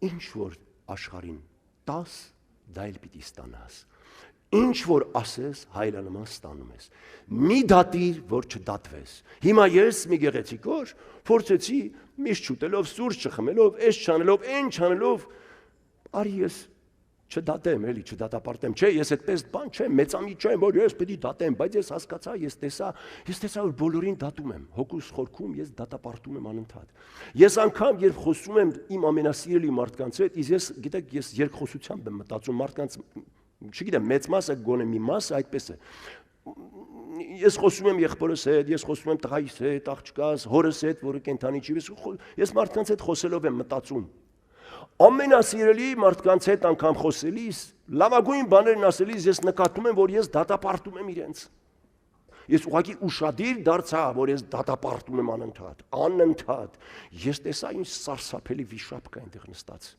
ինչ որ աշխարհին տաս, դա էլ պիտի ստանաս։ Ինչ որ ասես, հայլանման ստանում ես։ Մի դատիր, որ չդատվես։ Հիմա ես մի գեղեցիկ օր փորձեցի միշտ չուտելով, սուրճ չխմելով, էս չանելով, այն չանելով, արի ես չդատեմ, էլի չդատապարտեմ, չէ, ես այդպես բան չեմ, մեծամիտ չեմ, որ ես պետք է դատեմ, բայց ես հասկացա, ես տեսա, որ բոլորին դատում եմ, հոգուս խորքում ես դատապարտում եմ անընդհատ։ Ես անգամ երբ խոսում եմ իմ ամենասիրելի մարդկանց հետ, ես գիտեք, ես երկխոսությամբ եմ մտածում մարդկանց, չգիտեմ, մեծ մասը գոնե մի մասը այդպես է։ Ես խոսում եմ եղբորս հետ, ես խոսում եմ տղայիս հետ, աղջկաս, հորս հետ, որը կենդանի չի, ես մարդկանց հետ խոսելով եմ մտածում։ Ամենասիրելի մարդկանց հետ անգամ խոսելիս, լավագույն բաներն ասելիս ես նկատում եմ, որ ես դատապարտում եմ իրենց։ Ես ուղղակի ուշադիր դարձա, որ ես դատապարտում եմ անընդհատ։ Ես տեսա ինչ սարսափելի վիշապ կա այնտեղ նստած։